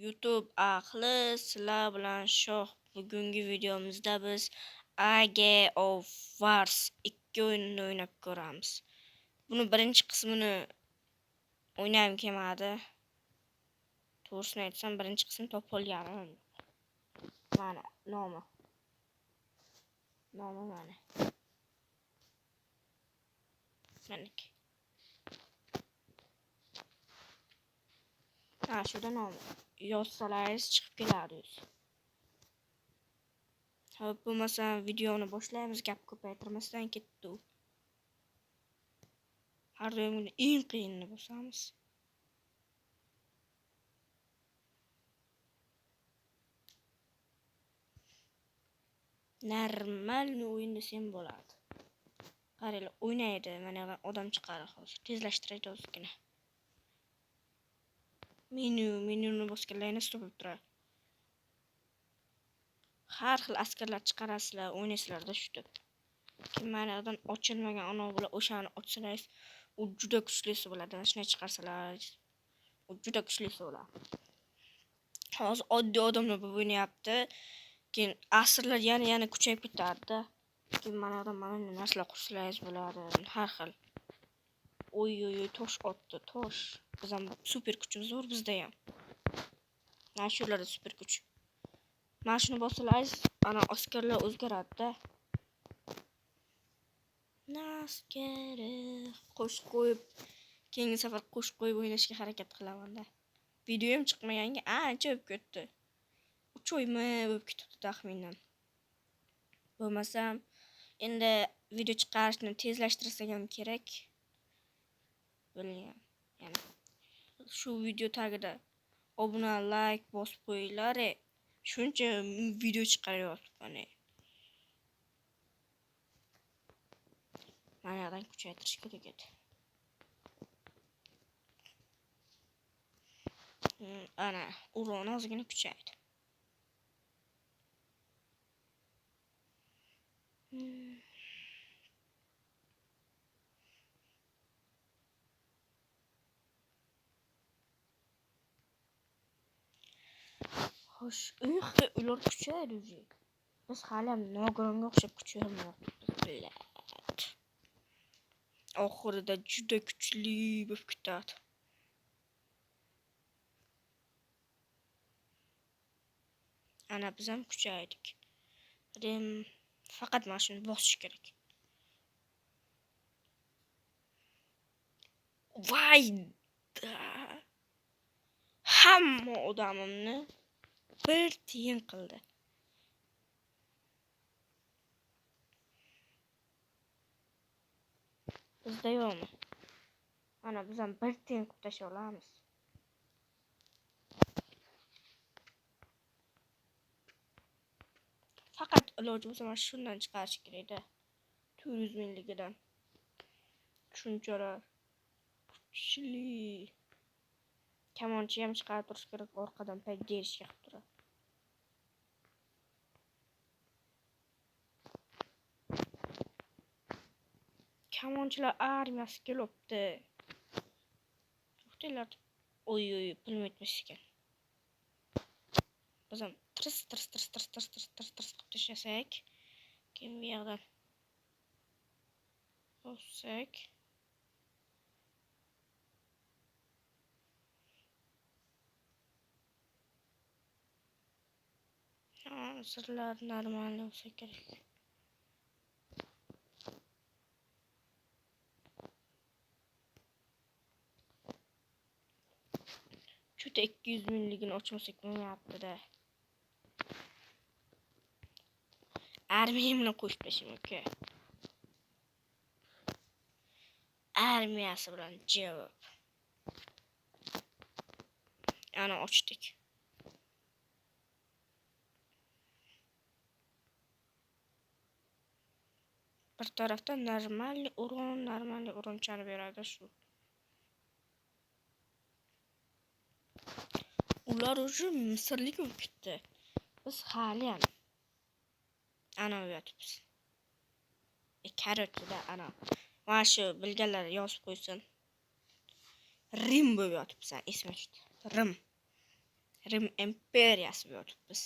YouTube ahli, sizlar bilan shoh. Bugungi videomizda biz Age of Wars 2 o'yinini o'ynab ko'ramiz. Buni birinchi qismini o'ynayim kelmadi. To'g'risini aytsam, birinchi qism topolganim. Mana nomi. Mana. Maniki. Shuda nomi. Yozsalaringiz chiqib keladi. Hop, bo'lmasa videoni boshlaymiz, gap ko'paytirmasdan ketdi. Har doim eng qiyinini bosamiz. Normal o'yin desam bo'ladi. Qaranglar, o'ynaydi. Mana odam chiqadi hozir. Tezlashtiraydi ozgina. Menyuni bosganlarni stopib turadi. Har xil askarlar chiqarasizlar, o'ynaysizlarda shutib. Kimlardan ochilmagan ana bular o'shani ochsalaringiz, u juda kuchlisi bo'ladi. Shuni chiqarsalar, u juda kuchlisi bo'ladi. Hozir oddiy odamlar bu o'ynayapti. Keyin asrlar yana kuchayib ketadi. Keyin mana narsalar qursalaringiz bo'ladi. Har xil. Oy, tosh otdi, tosh. Biz ham super kuchimiz bor bizda ham. Mana shularda super kuch. Mana shuni bossalaringiz, ana askarlar o'zgaradi-da. Naskeri qo'shib qo'yib, keyingi safar qo'shib qo'yib o'ynashga harakat qilaman-da. Videom chiqmaganga ancha bo'lib ketdi. 3 oymi bo'lib ketdi taxminan. Bo'lmasam, endi video chiqarishni tezlashtirsak ham kerak. Bilmayman. Yana shu video tagida obuna, like bosib qo'yinglar. Shuncha video chiqaryapman. Manadan kuchaytirish kerak edi. Ana, uron ozgina kuchaydi. Xo'sh, ular kuchaydi o'zi. Biz hali ham nogironga o'xshab kuchayapmiz. Oxirida juda kuchli bo'lib ketadi. Ana biz ham kuchaydik. Faqat mana shuni bosish kerak. Voy! Hamma odamimni bir tiyin qildi. Bizda yo'qmi? Ana biz ham bir tiyin qilib tashlay olamiz. Faqat iloji bo'lsa mana shundan chiqarish kerak-da. 400 mingligidan. Shunchalar kuchli. Kamonchi ham chiqarib turish kerak, orqadan поддержка qilib turadi. Kamonchilar armiyasi kelibdi. To'xtanglar. Oy, pulim yetmas ekan. Biz ham tirs qilib tashlasak, keyin bu yerdan bossak. Sirlar normal bo'lsa kerak. Juda 200 mingligini ochmasak bo'lmayapti-da. Armiyamni qo'shib tashlayman aka. Armiyasi bilan javob. Ana ochdik. Bir tarafdan normal urinchani beradi shu. Ular uchun misrlik bo'lib ketdi. Biz hali ham ana yotibmiz. Karotida ana. Mana shu bilganlar yozib qo'ysin. Rim bo'lib yotibsan, esma tushdi. Rim. Rim imperiyasi bo'libmiz.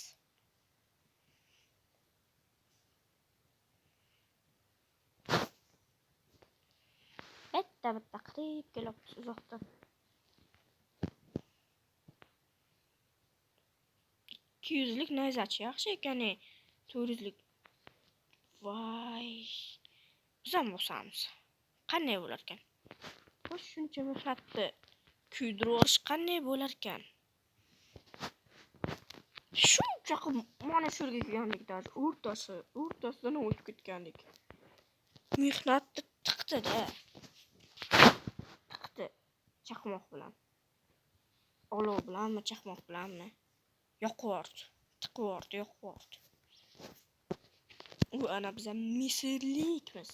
Bitta qirib kelibmiz uzoqdan. 200lik nayzachi yaxshi ekan, 400lik. Voy. Biz ham bo'lsamiz. Qanday bo'lar ekan? Bu shuncha mehnatni kuydirib olish qanday bo'lar ekan? Shuncha mana shu yerga kelgandik, даже o'rtasidan o'tib ketgandik. Mehnatni tiqdi-da. Tiqdi. Chaqmoq bilan. Olov bilanmi, chaqmoq bilanmi? Yoqvordi. Tiqvordi, yoqvordi. U ana biz misrlikmiz.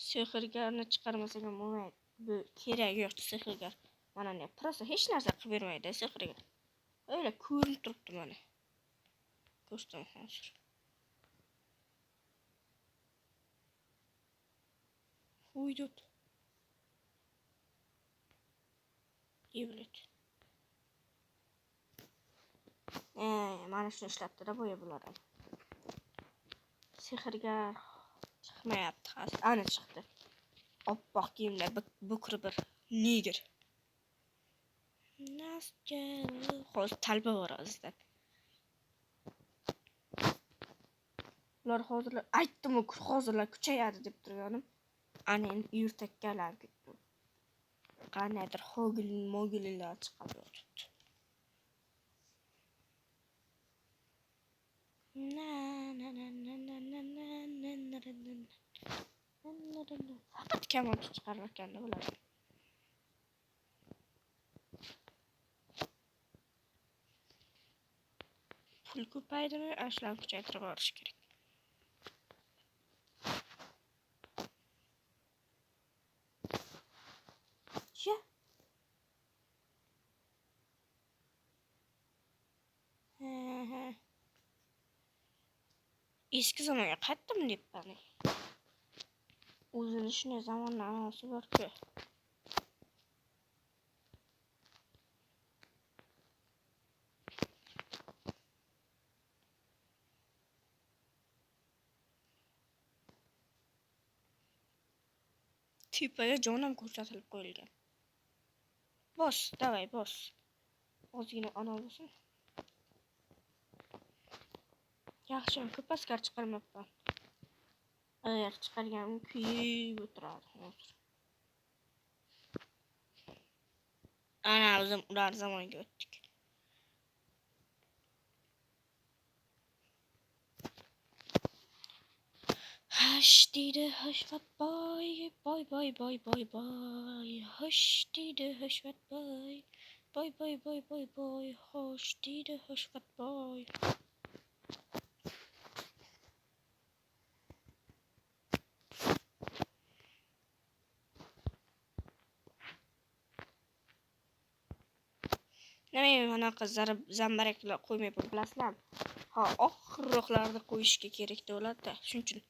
Sehrgarni chiqarmasak ham bo'lmaydi. Bu kerak yo'q sehrgar. Mana ne, prosta hech narsa qilib bermaydi sehrgar. Öyle ko'rinib turibdi mana. Ko'rsam hozir. Uydut. Iblit. Mana shuni ishlatdi-da bo'ya bular ham. Sehrgar chiqmayapti hozir. Ana chiqdi. Oppoq kiyimlar, bukri bir niger. Nastya, hozir talba bor o'zida. Ular hozirlar aytdim-ku, hozirlar kuchayadi deb turganim. Ana endi yurtakkalar ketdi. Qanaydir mogilinlar chiqib yotibdi. Faqat kamon chiqarar ekanda ular. Pul ko'paydimi, ashlar kuchaytirib olish kerak. Ya. Eski zamonga qaytdim deyapman. O'zini shunday zamonlar anasi bor-ku. Tepaga jonim ko'rsatilib qo'yilgan. Bos, davay, bos. Ozgina ana bo'lsin. Yaxshi, ko'p askar chiqarmabman. Agar chiqarganim kuyib o'tiradi hozir. Ana o'zim ular zamoniga o'tdik. Hush deydi Hushvat boy, boy. Hush deydi Hushvat boy. Boy. Hush deydi Hushvat boy. Nima anaqa zambaraklar qo'ymay bilasizlar. Oxirroqlarda qo'yishga kerak davlatda. Shuning uchun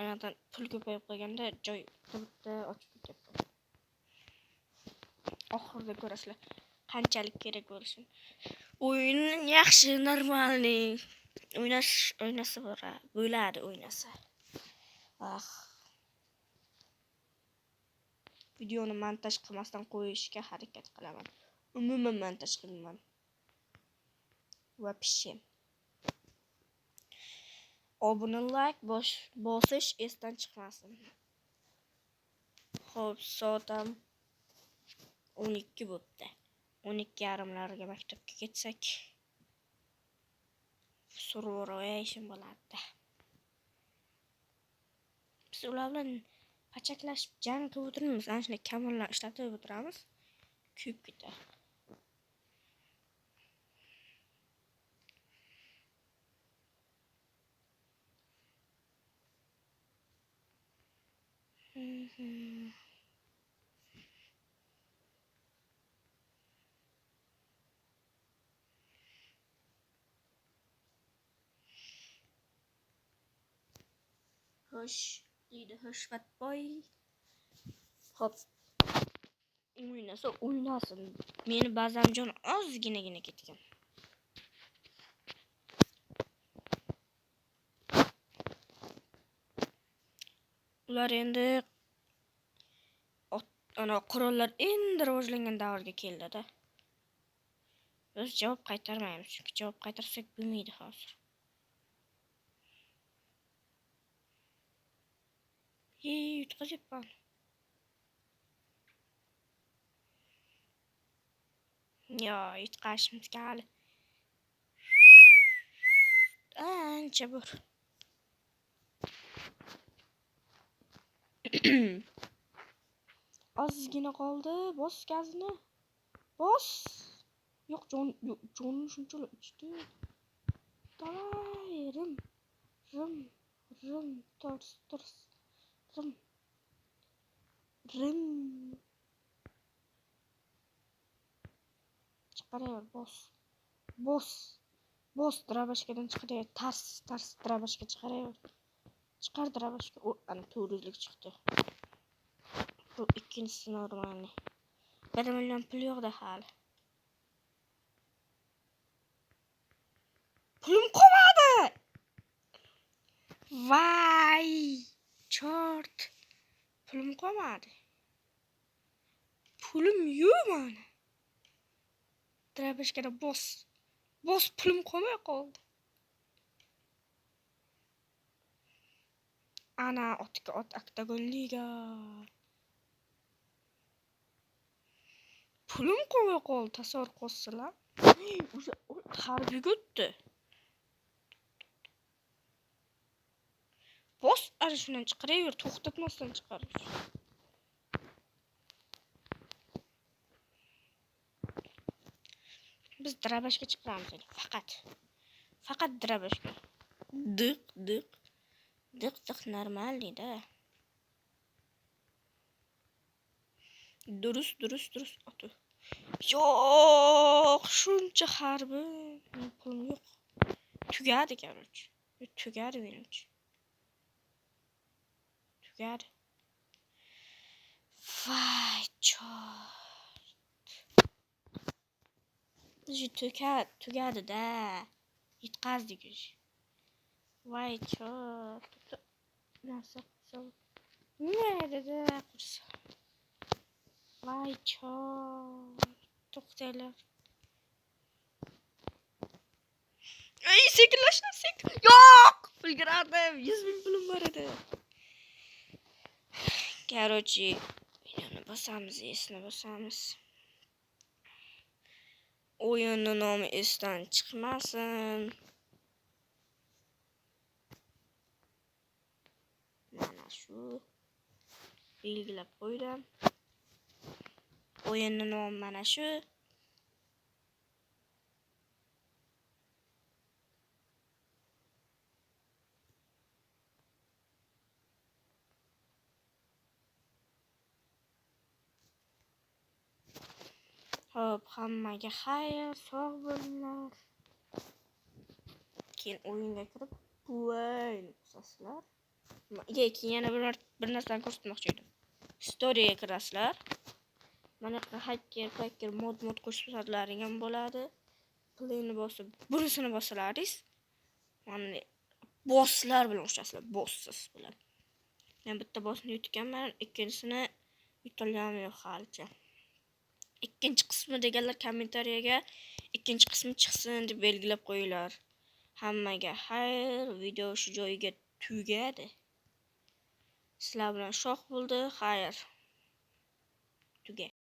anadan pul ko'payib qolganda joy bitta ochib ketyapti. Oxirida ko'rasizlar qanchalik kerak bo'lishini. O'yin yaxshi, normalniy. O'ynasa bo'ladi o'ynasa. Videoni montaj qilmasdan qo'yishga harakat qilaman. Umuman montaj qilmayman. Вообще. Obuna like bosish esdan chiqmasin. Xo'p, soatam 12 bo'pti. 12:30larga maktabga ketsak, survoroya ishim bo'ladi. Biz ular bilan pachaklashib jang qilib o'tiramiz. Ana shunday kamonlar ishlatib o'tiramiz. Kuyib ketadi. Xo'sh, deydi Xushbatboy. Hop. O'ynasin. Meni Bazamjon ozginagina ketgan. Ular endi ana qurollar endi rivojlangan davrga keldi-da. Biz javob qaytarmaymiz, chunki javob qaytarsak bo'lmaydi hozir. Yutqazyapman. Yo, yutqazishimizga hali ancha bor. Ozgina qoldi. Bos gazini. Bos. Yo'q, jonni shunchalar ichdi. Davay, rim, tors, rim. Chiqaraver, bos, drabashkadan chiqaraver. Tars, drabashka chiqaraver. Chiqar drabashka. Ana 400lik chiqdi. Bu ikkinchisi normalniy. 1 million pul yo'qda hali. Pulim qolmadi. Vay! Chort. Pulim qolmadi. Pulim yo'q mana. Drabashkada bos, pulim qolmay qoldi. Ana otga oktagonliga. Pulim qolmay qoldi, tasavvur qilsizlar. O'sha harbiy o'tdi. Bos ana shundan chiqaraver, to'xtatmasdan chiqaraver. Biz drabashga chiqamiz endi, faqat drabashga. Diq normalniy-da. Durust oti. Yo'q, shuncha harbi. Pulim yo'q. Tugadi короче. Tugadi menimcha. Tugadi. Vay chort. Tugadi-da. Yutqazdik. Vay chort. Narsa qilsam. Nima qursa. Vay chort. To'xtanglar. Ay, sekinlashdim. Yo'q! Ulgurardim. 100 ming pulim bor edi. Короче, yana bosamiz. O'yinning nomi esdan chiqmasin. Mana shu belgilab qo'ydim. O'yinning nomi mana shu. Hop, hammaga xayr, sog' bo'linglar. Keyin o'yinga kirib, o'yni qilsizlar. Keyin yana bir narsani ko'rsatmoqchi edim. Storyga kirasizlar. Mana hacker mod qo'shimchalaring ham bo'ladi. Playni bosib, bunisini bosalaringiz. Mana bosslar bilan o'xshasizlar, bosssiz bilan. Men bitta bossni yutganman, ikkinchisini yutolganim yo'q halicha. Ikkinchi qismi deganlar kommentariyaga ikkinchi qismi chiqsin deb belgilab qo'yinglar. Hammaga xayr, video shu joyiga tugadi. Sizlar bilan shoh bo'ldi, xayr. Tuga.